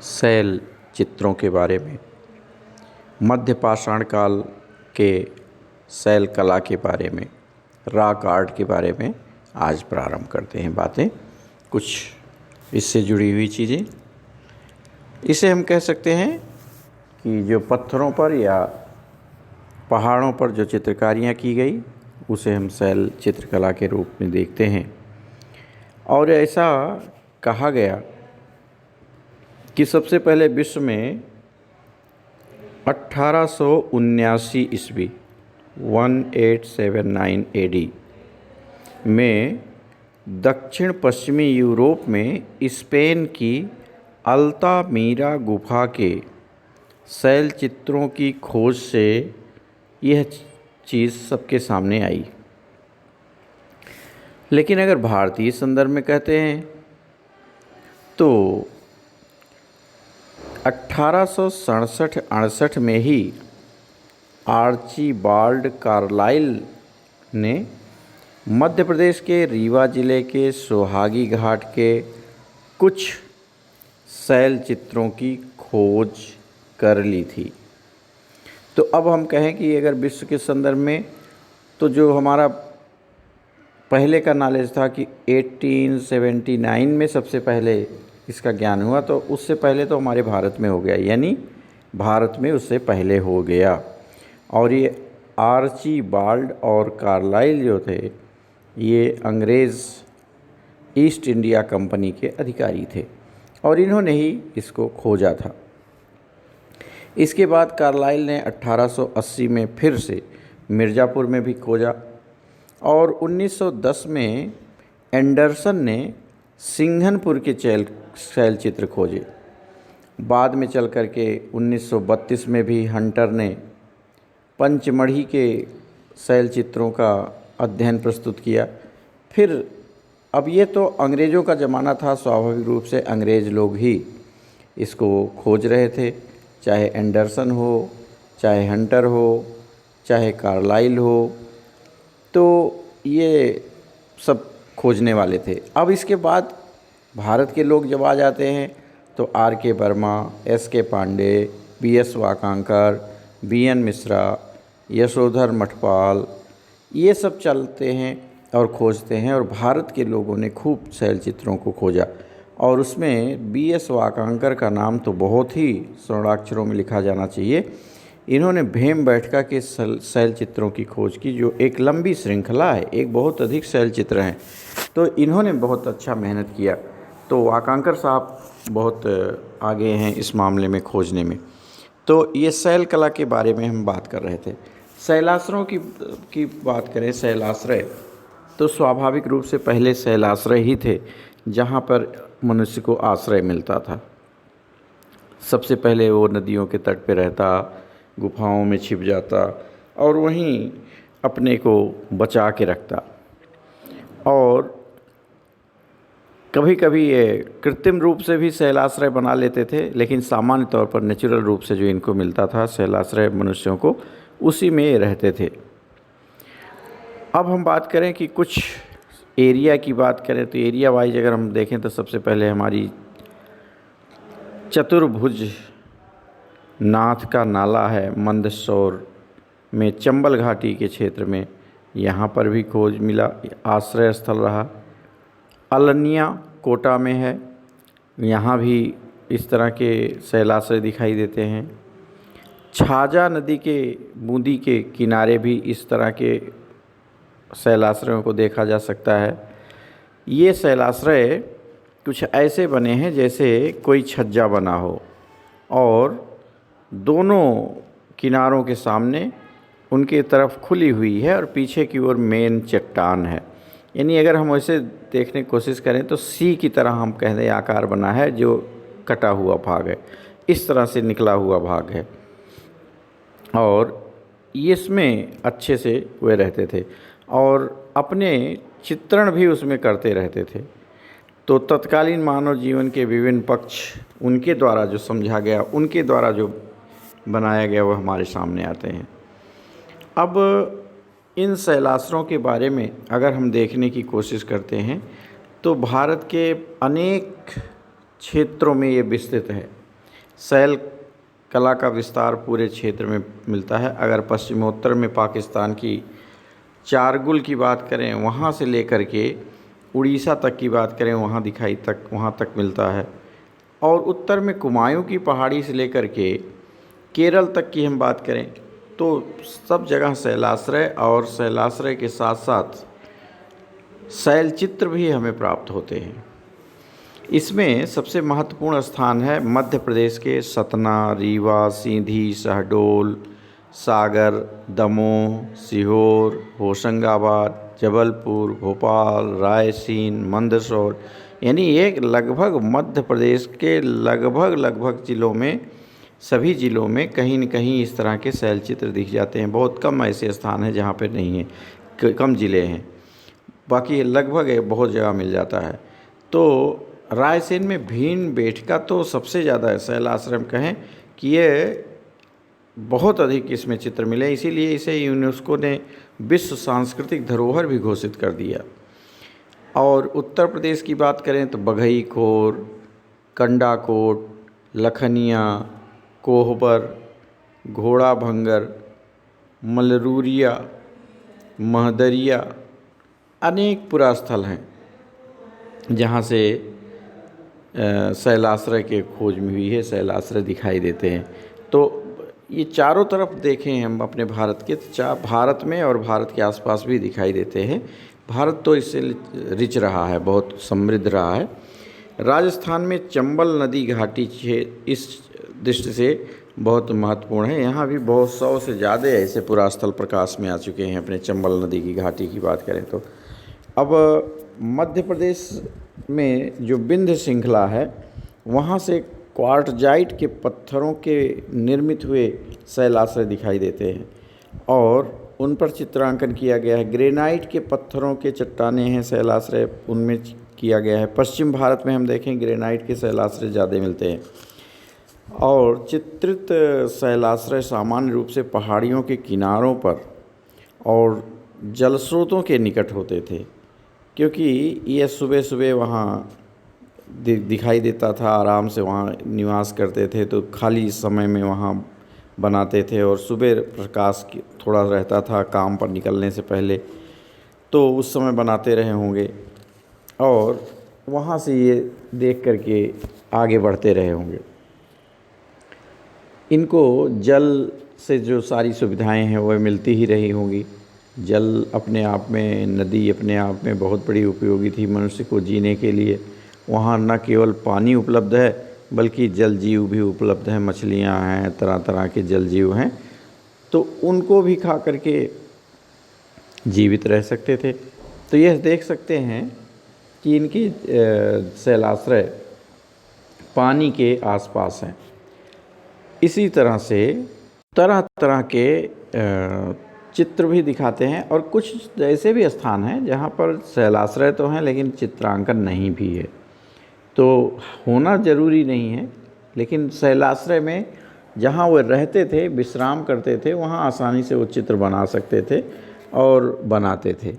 शैल चित्रों के बारे में, मध्य पाषाण काल के शैल कला के बारे में, रॉक आर्ट के बारे में आज प्रारंभ करते हैं बातें, कुछ इससे जुड़ी हुई चीज़ें। इसे हम कह सकते हैं कि जो पत्थरों पर या पहाड़ों पर जो चित्रकारियाँ की गई उसे हम शैल चित्रकला के रूप में देखते हैं। और ऐसा कहा गया कि सबसे पहले विश्व में 1879 ईस्वी 1879 एडी में दक्षिण पश्चिमी यूरोप में स्पेन की अल्तामीरा गुफा के शैल चित्रों की खोज से यह चीज़ सबके सामने आई। लेकिन अगर भारतीय संदर्भ में कहते हैं तो 1867-68 में ही आर्चीबाल्ड कार्लाइल ने मध्य प्रदेश के रीवा जिले के सोहागी घाट के कुछ शैल चित्रों की खोज कर ली थी। तो अब हम कहें कि अगर विश्व के संदर्भ में तो जो हमारा पहले का नॉलेज था कि 1879 में सबसे पहले इसका ज्ञान हुआ, तो उससे पहले तो हमारे भारत में हो गया, यानी भारत में उससे पहले हो गया। और ये आर्चीबाल्ड और कार्लाइल जो थे ये अंग्रेज़ ईस्ट इंडिया कंपनी के अधिकारी थे और इन्होंने ही इसको खोजा था। इसके बाद कार्लाइल ने 1880 में फिर से मिर्ज़ापुर में भी खोजा और 1910 में एंडरसन ने सिंघनपुर के शैल चित्र खोजे। बाद में चल कर के 1932 में भी हंटर ने पंचमढ़ी के शैल चित्रों का अध्ययन प्रस्तुत किया। फिर अब ये तो अंग्रेज़ों का ज़माना था, स्वाभाविक रूप से अंग्रेज़ लोग ही इसको खोज रहे थे, चाहे एंडरसन हो, चाहे हंटर हो, चाहे कार्लाइल हो, तो ये सब खोजने वाले थे। अब इसके बाद भारत के लोग जब आ जाते हैं तो R K. Verma, S K. Pande, B S. Wakankar, B N. Mishra, Yashodhar Mathpal, ये सब चलते हैं और खोजते हैं। और भारत के लोगों ने खूब शैल चित्रों को खोजा और उसमें बी.एस. वाकांकर का नाम तो बहुत ही स्वर्णाक्षरों में लिखा जाना चाहिए। इन्होंने भीमबेटका के शैल चित्रों की खोज की, जो एक लंबी श्रृंखला है, एक बहुत अधिक शैल चित्र हैं। तो इन्होंने बहुत अच्छा मेहनत किया। तो वाकांकर साहब बहुत आगे हैं इस मामले में खोजने में। तो ये शैल कला के बारे में हम बात कर रहे थे। शैलाश्रयों की बात करें, शैलाश्रय तो स्वाभाविक रूप से पहले शैलाश्रय ही थे जहाँ पर मनुष्य को आश्रय मिलता था। सबसे पहले वो नदियों के तट पे रहता, गुफाओं में छिप जाता और वहीं अपने को बचा के रखता। और कभी कभी ये कृत्रिम रूप से भी शैलाश्रय बना लेते थे, लेकिन सामान्य तौर पर नेचुरल रूप से जो इनको मिलता था शैलाश्रय मनुष्यों को, उसी में ये रहते थे। अब हम बात करें कि कुछ एरिया की बात करें तो एरिया वाइज अगर हम देखें तो सबसे पहले हमारी चतुर्भुज नाथ का नाला है मंदसौर में, चंबल घाटी के क्षेत्र में, यहाँ पर भी खोज मिला, आश्रय स्थल रहा। अलनिया कोटा में है, यहाँ भी इस तरह के शैलाश्रय दिखाई देते हैं। छाजा नदी के बूंदी के किनारे भी इस तरह के शैलाश्रयों को देखा जा सकता है। ये शैलाश्रय कुछ ऐसे बने हैं जैसे कोई छज्जा बना हो और दोनों किनारों के सामने उनकी तरफ खुली हुई है और पीछे की ओर मेन चट्टान है। यानी अगर हम वैसे देखने की कोशिश करें तो सी की तरह हम कह दें आकार बना है, जो कटा हुआ भाग है, इस तरह से निकला हुआ भाग है और इसमें अच्छे से वे रहते थे और अपने चित्रण भी उसमें करते रहते थे। तो तत्कालीन मानव जीवन के विभिन्न पक्ष उनके द्वारा जो समझा गया, उनके द्वारा जो बनाया गया, वो हमारे सामने आते हैं। अब इन शैलाश्रयों के बारे में अगर हम देखने की कोशिश करते हैं तो भारत के अनेक क्षेत्रों में ये विस्तृत है। शैल कला का विस्तार पूरे क्षेत्र में मिलता है। अगर पश्चिमोत्तर में पाकिस्तान की चारगुल की बात करें, वहाँ से लेकर के उड़ीसा तक की बात करें, वहाँ तक मिलता है। और उत्तर में कुमायूं की पहाड़ी से लेकर के केरल तक की हम बात करें तो सब जगह शैलाश्रय, और शैलाश्रय के साथ साथ शैल चित्र भी हमें प्राप्त होते हैं। इसमें सबसे महत्वपूर्ण स्थान है मध्य प्रदेश के सतना, रीवा, सीधी, शहडोल, सागर, दमोह, सीहोर, होशंगाबाद, जबलपुर, भोपाल, रायसेन, मंदसौर, यानी एक लगभग मध्य प्रदेश के लगभग ज़िलों में, सभी ज़िलों में कहीं न कहीं इस तरह के शैल चित्र दिख जाते हैं। बहुत कम ऐसे स्थान हैं जहाँ पर नहीं है, कम ज़िले हैं, बाकी लगभग बहुत जगह मिल जाता है। तो रायसेन में भीमबेटका तो सबसे ज़्यादा है, शैलाश्रय कहें कि ये बहुत अधिक इसमें चित्र मिले, इसीलिए इसे यूनेस्को ने विश्व सांस्कृतिक धरोहर भी घोषित कर दिया। और उत्तर प्रदेश की बात करें तो बघईखोर, कंडाकोट, लखनिया, कोहबर, घोड़ाभंगर, मलरूरिया, महदरिया, अनेक पुरास्थल हैं जहाँ से शैलाश्रय के खोज में हुई है, शैलाश्रय दिखाई देते हैं। तो ये चारों तरफ देखें हम अपने भारत के, तो भारत में और भारत के आसपास भी दिखाई देते हैं। भारत तो इससे रिच रहा है, बहुत समृद्ध रहा है। राजस्थान में चंबल नदी घाटी इस दृष्टि से बहुत महत्वपूर्ण है। यहाँ भी बहुत 100 से ज़्यादा ऐसे पुरास्थल प्रकाश में आ चुके हैं। अपने चंबल नदी की घाटी की बात करें तो अब मध्य प्रदेश में जो विंध्य श्रृंखला है, वहाँ से क्वार्टजाइट के पत्थरों के निर्मित हुए शैलाश्रय दिखाई देते हैं और उन पर चित्रांकन किया गया है। ग्रेनाइट के पत्थरों के चट्टानें हैं शैलाश्रय, उनमें किया गया है। पश्चिम भारत में हम देखें ग्रेनाइट के शैलाश्रय ज़्यादा मिलते हैं। और चित्रित शैलाश्रय सामान्य रूप से पहाड़ियों के किनारों पर और जल स्रोतों के निकट होते थे, क्योंकि ये सुबह सुबह वहाँ दिखाई देता था, आराम से वहाँ निवास करते थे, तो खाली समय में वहाँ बनाते थे और सुबह प्रकाश थोड़ा रहता था काम पर निकलने से पहले, तो उस समय बनाते रहे होंगे और वहाँ से ये देख करके आगे बढ़ते रहे होंगे। इनको जल से जो सारी सुविधाएं हैं वह मिलती ही रही होंगी। जल अपने आप में, नदी अपने आप में बहुत बड़ी उपयोगी थी मनुष्य को जीने के लिए। वहाँ न केवल पानी उपलब्ध है बल्कि जल जीव भी उपलब्ध हैं, मछलियाँ हैं, तरह तरह के जल जीव हैं, तो उनको भी खा करके जीवित रह सकते थे। तो यह देख सकते हैं कि इनकी शैलाश्रय पानी के आसपास हैं। इसी तरह से तरह तरह के चित्र भी दिखाते हैं और कुछ ऐसे भी स्थान हैं जहाँ पर शैलाश्रय तो हैं लेकिन चित्रांकन नहीं भी है। तो होना ज़रूरी नहीं है, लेकिन शैलाश्रय में जहाँ वो रहते थे, विश्राम करते थे, वहाँ आसानी से वो चित्र बना सकते थे और बनाते थे।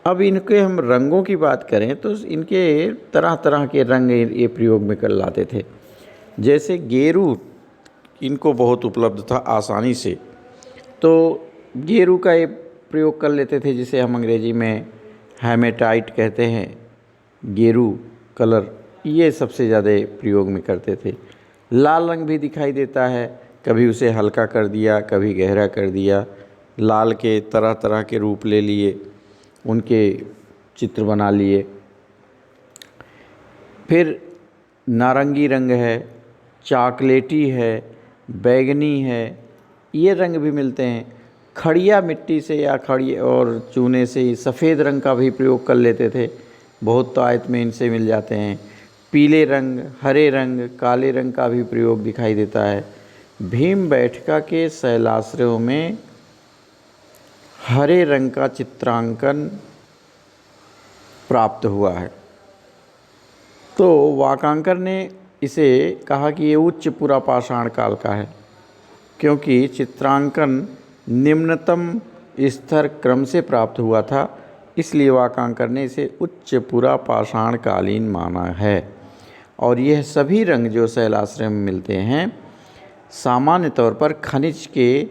अब इनके हम रंगों की बात करें तो इनके तरह तरह के रंग ये प्रयोग में कर लाते थे। जैसे गेरू इनको बहुत उपलब्ध था आसानी से, तो गेरू का ये प्रयोग कर लेते थे, जिसे हम अंग्रेजी में हेमेटाइट कहते हैं। गेरू कलर ये सबसे ज़्यादा प्रयोग में करते थे। लाल रंग भी दिखाई देता है, कभी उसे हल्का कर दिया, कभी गहरा कर दिया, लाल के तरह तरह के रूप ले लिए, उनके चित्र बना लिए। फिर नारंगी रंग है, चॉकलेटी है, बैगनी है, ये रंग भी मिलते हैं। खड़िया मिट्टी से या खड़ी और चूने से सफ़ेद रंग का भी प्रयोग कर लेते थे, बहुत आयत में इनसे मिल जाते हैं। पीले रंग, हरे रंग, काले रंग का भी प्रयोग दिखाई देता है। भीमबेटका के शैलाश्रयों में हरे रंग का चित्रांकन प्राप्त हुआ है। तो वाकांकर ने इसे कहा कि ये उच्च पुरापाषाण काल का है, क्योंकि चित्रांकन निम्नतम स्तर क्रम से प्राप्त हुआ था, इसलिए वाकांकर ने इसे उच्च पुरापाषाण कालीन माना है। और यह सभी रंग जो शैलाश्रय में मिलते हैं सामान्य तौर पर खनिज के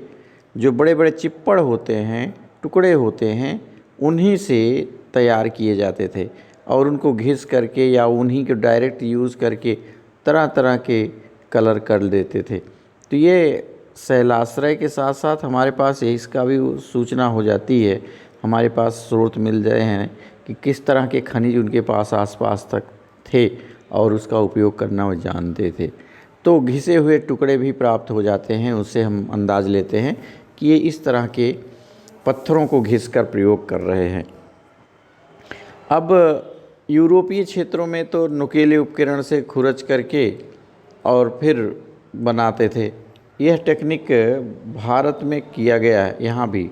जो बड़े बड़े चिप्पड़ होते हैं, टुकड़े होते हैं, उन्हीं से तैयार किए जाते थे और उनको घिस करके या उन्हीं को डायरेक्ट यूज़ करके तरह तरह के कलर कर देते थे। तो ये शैलाश्रय के साथ साथ हमारे पास इसका भी सूचना हो जाती है, हमारे पास स्रोत मिल गए हैं कि किस तरह के खनिज उनके पास आसपास तक थे और उसका उपयोग करना वो जानते थे। तो घिसे हुए टुकड़े भी प्राप्त हो जाते हैं, उससे हम अंदाज़ लेते हैं कि ये इस तरह के पत्थरों को घिसकर प्रयोग कर रहे हैं। अब यूरोपीय क्षेत्रों में तो नुकीले उपकरण से खुरच करके और फिर बनाते थे। यह टेक्निक भारत में किया गया है यहाँ भी।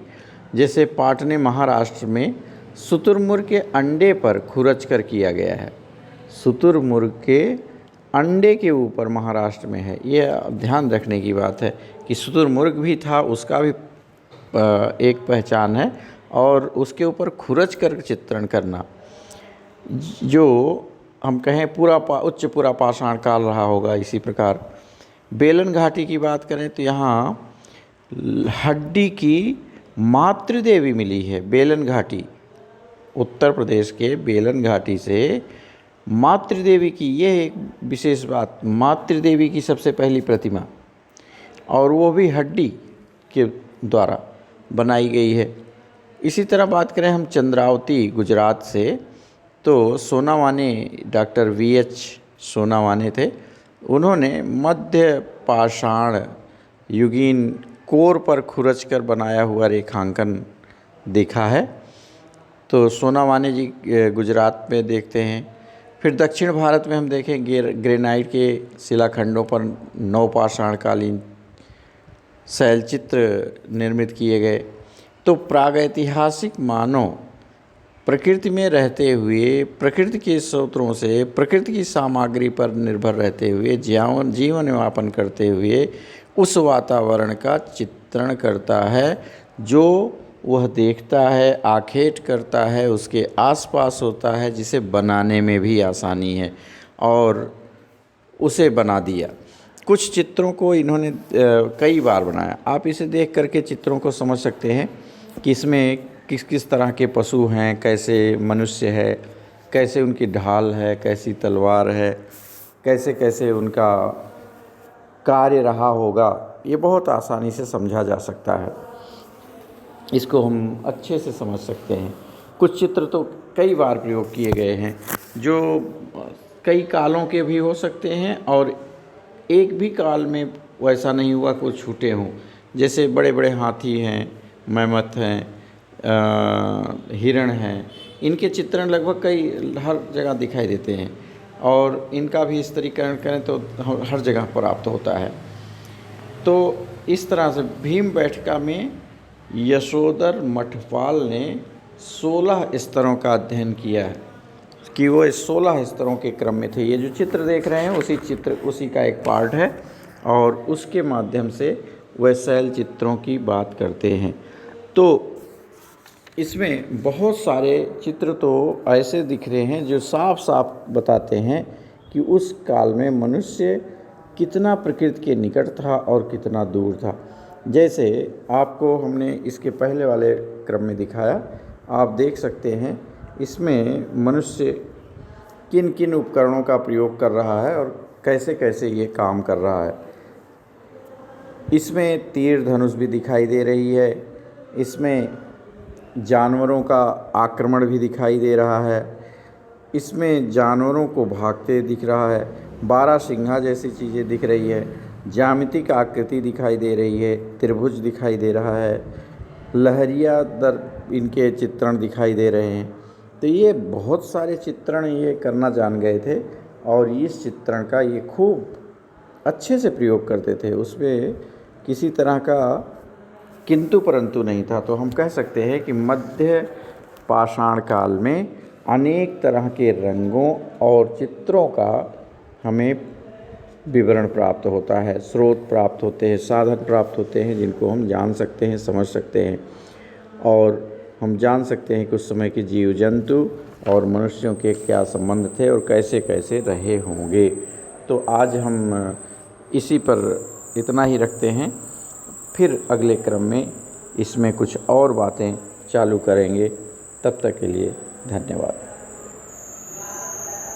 जैसे पाटने महाराष्ट्र में शुतुरमुर्ग के अंडे पर खुरच कर किया गया है। शुतुरमुर्ग के अंडे के ऊपर महाराष्ट्र में है। यह ध्यान रखने की बात है कि शुतुरमुर्ग भी था, उसका भी एक पहचान है और उसके ऊपर खुरच कर चित्रण करना, जो हम कहें उच्च पूरा पाषाण काल रहा होगा। इसी प्रकार बेलन घाटी की बात करें तो यहाँ हड्डी की मातृदेवी मिली है। बेलन घाटी, उत्तर प्रदेश के बेलन घाटी से मातृदेवी की यह एक विशेष बात, मातृदेवी की सबसे पहली प्रतिमा, और वो भी हड्डी के द्वारा बनाई गई है। इसी तरह बात करें हम चंद्रावती गुजरात से, तो सोनावाने, डॉक्टर VH सोनावाने थे। उन्होंने मध्य पाषाण युगीन कोर पर खुरच कर बनाया हुआ रेखांकन देखा है। तो सोनावाने जी गुजरात में देखते हैं। फिर दक्षिण भारत में हम देखें ग्रेनाइट के शिलाखंडों पर नवपाषाणकालीन शैलचित्र निर्मित किए गए। तो प्रागैतिहासिक मानव प्रकृति में रहते हुए, प्रकृति के स्रोतों से, प्रकृति की सामग्री पर निर्भर रहते हुए जीवन यापन करते हुए उस वातावरण का चित्रण करता है जो वह देखता है, आखेट करता है, उसके आसपास होता है, जिसे बनाने में भी आसानी है, और उसे बना दिया। कुछ चित्रों को इन्होंने कई बार बनाया। आप इसे देख करके चित्रों को समझ सकते हैं कि इसमें किस किस तरह के पशु हैं, कैसे मनुष्य है, कैसे उनकी ढाल है, कैसी तलवार है, कैसे कैसे उनका कार्य रहा होगा। ये बहुत आसानी से समझा जा सकता है, इसको हम अच्छे से समझ सकते हैं। कुछ चित्र तो कई बार प्रयोग किए गए हैं, जो कई कालों के भी हो सकते हैं और एक भी काल में वैसा नहीं हुआ कुछ छूटे हों। जैसे बड़े बड़े हाथी हैं, मैमथ हैं, हिरण हैं, इनके चित्रण लगभग हर जगह दिखाई देते हैं और इनका भी स्तरीकरण करें तो हर जगह प्राप्त होता है। तो इस तरह से भीमबेटका में यशोधर मठपाल ने 16 स्तरों का अध्ययन किया है कि वो 16 स्तरों के क्रम में थे। ये जो चित्र देख रहे हैं उसी का एक पार्ट है और उसके माध्यम से वह शैल चित्रों की बात करते हैं। तो इसमें बहुत सारे चित्र तो ऐसे दिख रहे हैं जो साफ साफ बताते हैं कि उस काल में मनुष्य कितना प्रकृति के निकट था और कितना दूर था। जैसे आपको हमने इसके पहले वाले क्रम में दिखाया, आप देख सकते हैं इसमें मनुष्य किन किन उपकरणों का प्रयोग कर रहा है और कैसे कैसे ये काम कर रहा है। इसमें तीर धनुष भी दिखाई दे रही है, इसमें जानवरों का आक्रमण भी दिखाई दे रहा है, इसमें जानवरों को भागते दिख रहा है, 12 सिंघा जैसी चीज़ें दिख रही है, ज्यामितिक आकृति दिखाई दे रही है, त्रिभुज दिखाई दे रहा है, लहरिया दर इनके चित्रण दिखाई दे रहे हैं। तो ये बहुत सारे चित्रण ये करना जान गए थे और इस चित्रण का ये खूब अच्छे से प्रयोग करते थे। उसमें किसी तरह का किंतु परंतु नहीं था। तो हम कह सकते हैं कि मध्य पाषाण काल में अनेक तरह के रंगों और चित्रों का हमें विवरण प्राप्त होता है, स्रोत प्राप्त होते हैं, साधन प्राप्त होते हैं, जिनको हम जान सकते हैं, समझ सकते हैं। और हम जान सकते हैं कि उस समय के जीव जंतु और मनुष्यों के क्या संबंध थे और कैसे कैसे रहे होंगे। तो आज हम इसी पर इतना ही रखते हैं, फिर अगले क्रम में इसमें कुछ और बातें चालू करेंगे। तब तक के लिए धन्यवाद।